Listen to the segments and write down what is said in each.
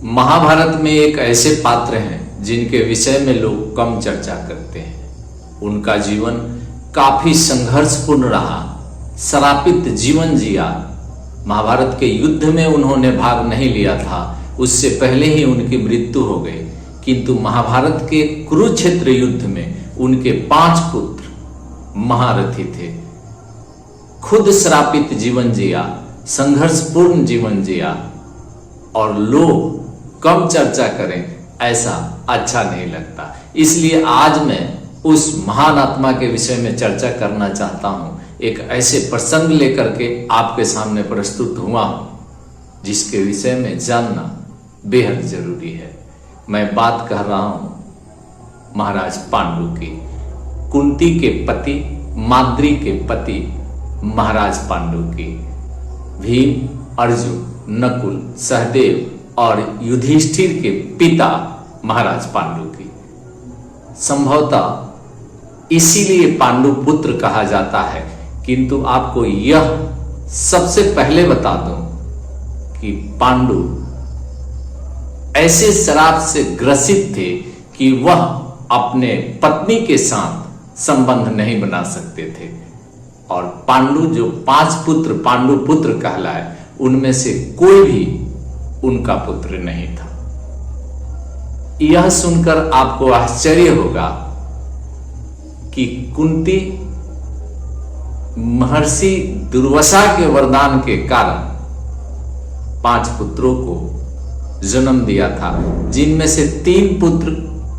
महाभारत में एक ऐसे पात्र हैं जिनके विषय में लोग कम चर्चा करते हैं। उनका जीवन काफी संघर्षपूर्ण रहा, श्रापित जीवन जिया। महाभारत के युद्ध में उन्होंने भाग नहीं लिया था, उससे पहले ही उनकी मृत्यु हो गई। किंतु महाभारत के कुरुक्षेत्र युद्ध में उनके 5 पुत्र महारथी थे। खुद श्रापित जीवन जिया, संघर्षपूर्ण जीवन जिया, और लोग कम चर्चा करें ऐसा अच्छा नहीं लगता। इसलिए आज मैं उस महान आत्मा के विषय में चर्चा करना चाहता हूं। एक ऐसे प्रसंग लेकर के आपके सामने प्रस्तुत हुआ हूं जिसके विषय में जानना बेहद जरूरी है। मैं बात कर रहा हूं महाराज पांडु की, कुंती के पति, माद्री के पति महाराज पांडु की। भीम, अर्जुन, नकुल, सहदेव और युधिष्ठिर के पिता महाराज पांडु की। संभवतः इसीलिए पांडु पुत्र कहा जाता है। किंतु आपको यह सबसे पहले बता दूं कि पांडु ऐसे शराब से ग्रसित थे कि वह अपने पत्नी के साथ संबंध नहीं बना सकते थे। और पांडु जो 5 पुत्र पांडु पुत्र कहलाए, उनमें से कोई भी उनका पुत्र नहीं था। यह सुनकर आपको आश्चर्य होगा कि कुंती महर्षि दुर्वासा के वरदान के कारण 5 पुत्रों को जन्म दिया था, जिनमें से 3 पुत्र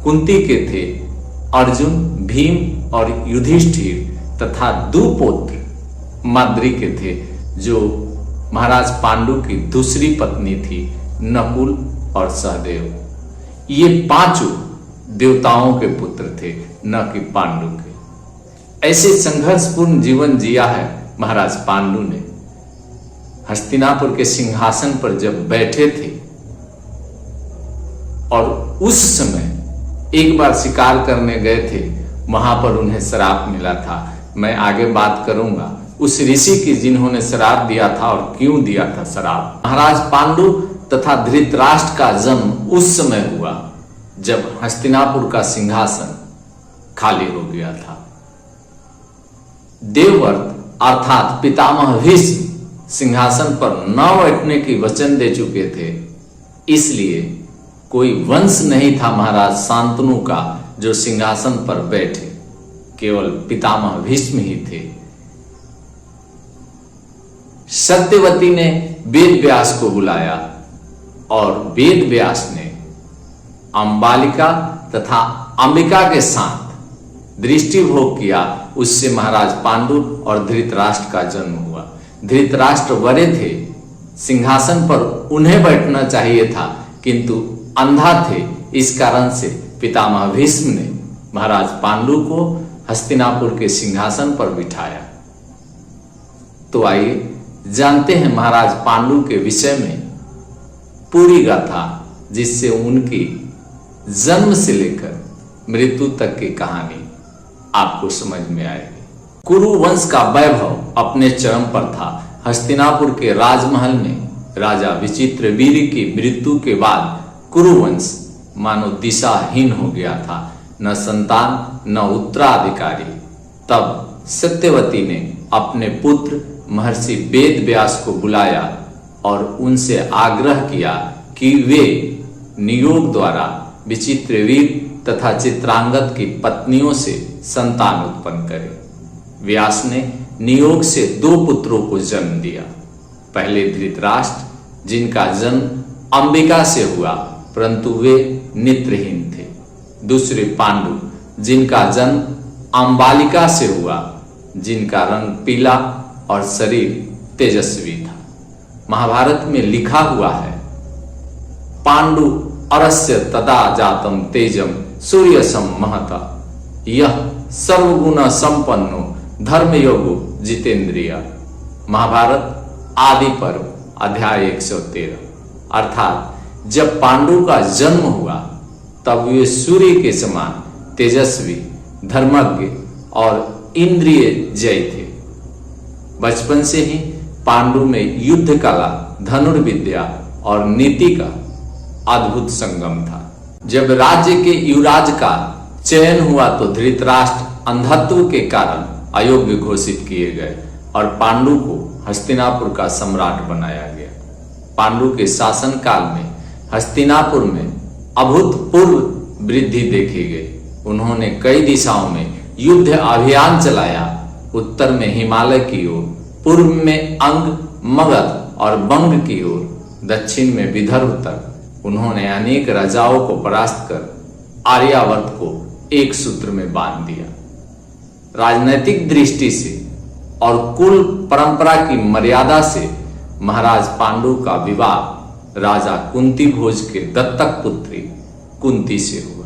कुंती के थे, अर्जुन, भीम और युधिष्ठिर, तथा 2 पुत्र माद्री के थे जो महाराज पांडु की दूसरी पत्नी थी, नकुल और सहदेव। ये 5 देवताओं के पुत्र थे, न कि पांडु के। ऐसे संघर्षपूर्ण जीवन जिया है महाराज पांडु ने। हस्तिनापुर के सिंहासन पर जब बैठे थे और उस समय एक बार शिकार करने गए थे, वहां पर उन्हें श्राप मिला था। मैं आगे बात करूंगा उस ऋषि की जिन्होंने श्राप दिया था और क्यों दिया था श्राप। महाराज पांडु तथा धृतराष्ट्र का जन्म उस समय हुआ जब हस्तिनापुर का सिंहासन खाली हो गया था। देवव्रत अर्थात पितामह भीष्म सिंहासन पर न बैठने की वचन दे चुके थे, इसलिए कोई वंश नहीं था महाराज शांतनु का जो सिंहासन पर बैठे। केवल पितामह भीष्म ही थे। सत्यवती ने वेद व्यास को बुलाया और वेद व्यास ने अंबालिका तथा अंबिका के साथ दृष्टि भोग किया। उससे महाराज पांडु और धृतराष्ट्र का जन्म हुआ। धृतराष्ट्र बड़े थे, सिंहासन पर उन्हें बैठना चाहिए था, किंतु अंधा थे। इस कारण से पितामह भीष्म ने महाराज पांडु को हस्तिनापुर के सिंहासन पर बिठाया। तो आइए जानते हैं महाराज पांडु के विषय में पूरी गाथा, जिससे उनकी जन्म से लेकर मृत्यु तक की कहानी आपको समझ में आएगी। कुरु वंश का वैभव अपने चरम पर था। हस्तिनापुर के राजमहल में राजा विचित्रवीर्य की मृत्यु के बाद कुरुवंश मानो दिशाहीन हो गया था, न संतान न उत्तराधिकारी। तब सत्यवती ने अपने पुत्र महर्षि वेद व्यास को बुलाया और उनसे आग्रह किया कि वे नियोग द्वारा विचित्रवीर्य तथा चित्रांगद की पत्नियों से संतान उत्पन्न करें। व्यास ने नियोग से 2 पुत्रों को जन्म दिया। पहले धृतराष्ट्र, जिनका जन्म अंबिका से हुआ परंतु वे नेत्रहीन थे। दूसरे पांडु, जिनका जन्म अंबालिका से हुआ, जिनका रंग पीला और शरीर तेजस्वी था। महाभारत में लिखा हुआ है, पांडु अरस्य तदा जातम तेजम सूर्यसम महता, यह सर्वगुण संपन्नो धर्मयोगो जितेंद्रिय। महाभारत आदि पर्व अध्याय 113। अर्थात जब पांडु का जन्म हुआ तब वे सूर्य के समान तेजस्वी, धर्मज्ञ और इंद्रिय जय थे। बचपन से ही पांडु में युद्ध कला, धनुर्विद्या और नीति का अद्भुत संगम था। जब राज्य के युवराज का चयन हुआ तो धृतराष्ट्र अंधत्व के कारण अयोग्य घोषित किए गए और पांडु को हस्तिनापुर का सम्राट बनाया गया। पांडु के शासनकाल में हस्तिनापुर में अभूतपूर्व वृद्धि देखी गई। उन्होंने कई दिशाओं में युद्ध अभियान चलाया। उत्तर में हिमालय की ओर, पूर्व में अंग, मगध और बंग की ओर, दक्षिण में विदर्भ तक उन्होंने अनेक राजाओं को परास्त कर आर्यावर्त को एक सूत्र में बांध दिया। राजनैतिक दृष्टि से और कुल परंपरा की मर्यादा से महाराज पांडु का विवाह राजा कुंती भोज के दत्तक पुत्री कुंती से हुआ।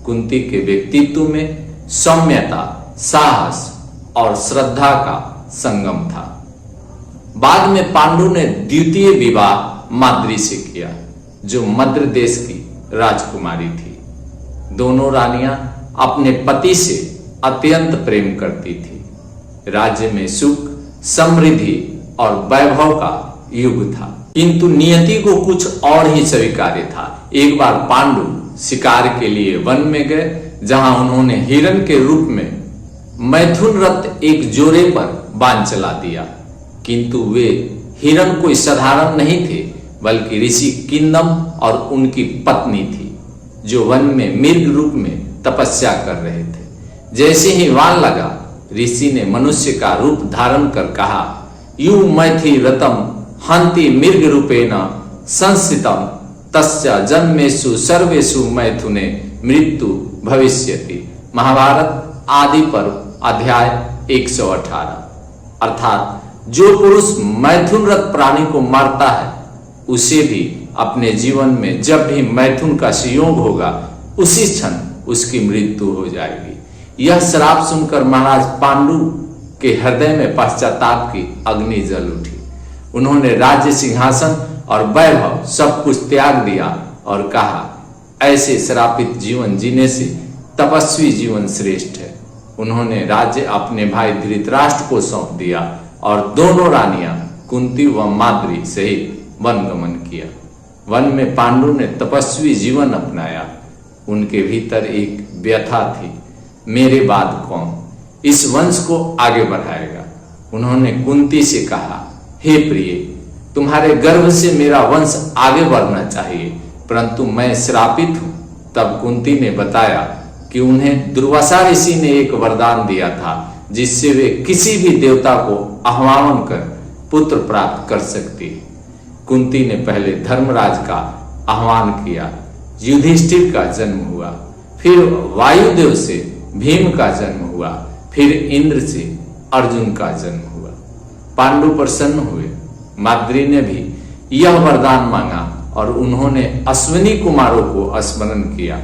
कुंती के व्यक्तित्व में सौम्यता, साहस और श्रद्धा का संगम था। बाद में पांडु ने द्वितीय विवाह माद्री से किया, जो मद्र देश की राजकुमारी थी। दोनों रानियां अपने पति से अत्यंत प्रेम करती थी। राज्य में सुख, समृद्धि और वैभव का युग था, किंतु नियति को कुछ और ही स्वीकार्य था। एक बार पांडु शिकार के लिए वन में गए, जहां उन्होंने हिरण के रूप में मैथुन रथ एक जोरे पर बाण चला दिया, किंतु वे हिरण कोई साधारण नहीं थे, बल्कि ऋषि किंदम और उनकी पत्नी थी, जो वन में मृग रूप में तपस्या कर रहे थे। जैसे ही वाण लगा, ऋषि ने मनुष्य का रूप धारण कर कहा, यू मैथि रतम हंति मृग रूपेण संस्थितम तस्य जन्मेषु सर्वेषु मैथुने मृत्यु भविष्यति। महाभारत आदि पर्व अध्याय 118। अर्थात जो पुरुष मैथुन रथ प्राणी को मारता है, उसे भी अपने जीवन में जब भी मैथुन का संयोग होगा, उसी क्षण उसकी मृत्यु हो जाएगी। यह श्राप सुनकर महाराज पांडु के हृदय में पश्चाताप की अग्नि जल उठी। उन्होंने राज्य, सिंहासन और वैभव सब कुछ त्याग दिया और कहा, ऐसे श्रापित जीवन जीने से तपस्वी जीवन श्रेष्ठ है। उन्होंने राज्य अपने भाई धृतराष्ट्र को सौंप दिया और दोनों रानियां कुंती व माद्री सहित वन गमन किया। वन में पांडु ने तपस्वी जीवन अपनाया। उनके भीतर एक व्यथा थी, मेरे बाद कौन इस वंश को आगे बढ़ाएगा। उन्होंने कुंती से कहा, हे प्रिय, तुम्हारे गर्भ से मेरा वंश आगे बढ़ना चाहिए, परंतु मैं श्रापित हूं। तब कुंती ने बताया कि उन्हें दुर्वासा ऋषि ने एक वरदान दिया था, जिससे वे किसी भी देवता को आह्वान कर पुत्र प्राप्त कर सकती है। कुंती ने पहले धर्मराज का आह्वान किया, युधिष्ठिर का जन्म हुआ, फिर वायुदेव से भीम का जन्म हुआ, फिर इंद्र से अर्जुन का जन्म हुआ। पांडु प्रसन्न हुए। माद्री ने भी यह वरदान मांगा और उन्होंने अश्विनी कुमारों को स्मरण किया।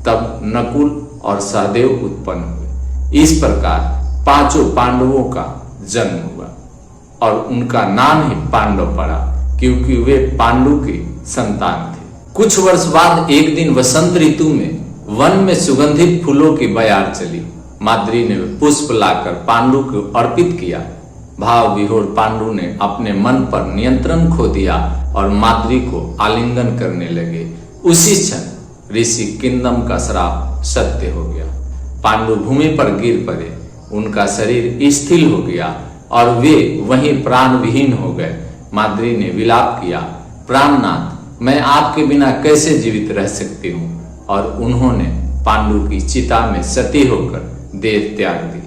तब नकुल और सहदेव उत्पन्न हुए। इस प्रकार पांचों पांडवों का जन्म हुआ और उनका नाम ही पांडव पड़ा, क्योंकि वे पांडु के संतान थे। कुछ वर्ष बाद एक दिन वसंत ऋतु में वन में सुगंधित फूलों की बयार चली। माद्री ने पुष्प लाकर पांडु को अर्पित किया। भाव विहोर पांडु ने अपने मन पर नियंत्रण खो दिया और माद्री को आलिंगन करने लगे। उसी क्षण ऋषि किंदम का श्राप सत्य हो गया। पांडु भूमि पर गिर पड़े, उनका शरीर स्थिर हो गया और वे वहीं प्राण विहीन हो गए। माद्री ने विलाप किया, प्राणनाथ, मैं आपके बिना कैसे जीवित रह सकती हूँ। और उन्होंने पांडु की चिता में सती होकर देह त्याग दी।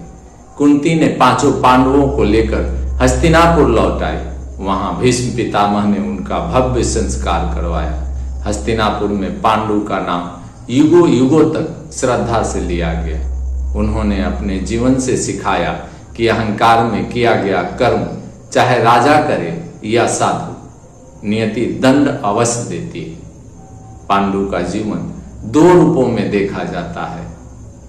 कुंती ने पांचों पांडवों को लेकर हस्तिनापुर लौट आई। वहां भीष्म पितामह ने उनका भव्य संस्कार करवाया। हस्तिनापुर में पांडु का नाम युगों युगों तक श्रद्धा से लिया गया। उन्होंने अपने जीवन से सिखाया कि अहंकार में किया गया कर्म चाहे राजा करे या साधु, नियति दंड अवश्य देती है। पांडु का जीवन दो रूपों में देखा जाता है,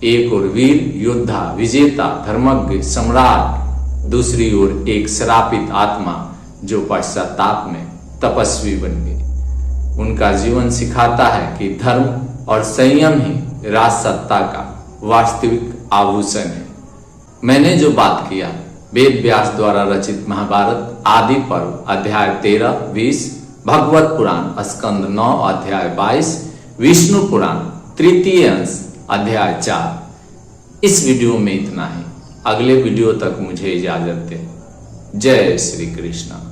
एक ओर वीर योद्धा, विजेता, धर्मज्ञ, सम्राट, दूसरी ओर एक श्रापित आत्मा जो पश्चाताप में तपस्वी बन गई। उनका जीवन सिखाता है कि धर्म और संयम ही राजसत्ता का वास्तविक आभूषण है। मैंने जो बात किया, वेद व्यास द्वारा रचित महाभारत आदि पर्व अध्याय 13, 20 भगवत पुराण स्कंद 9 अध्याय 22, विष्णु पुराण तृतीय अंश अध्याय 4। इस वीडियो में इतना ही। अगले वीडियो तक मुझे इजाजत दें। जय श्री कृष्ण।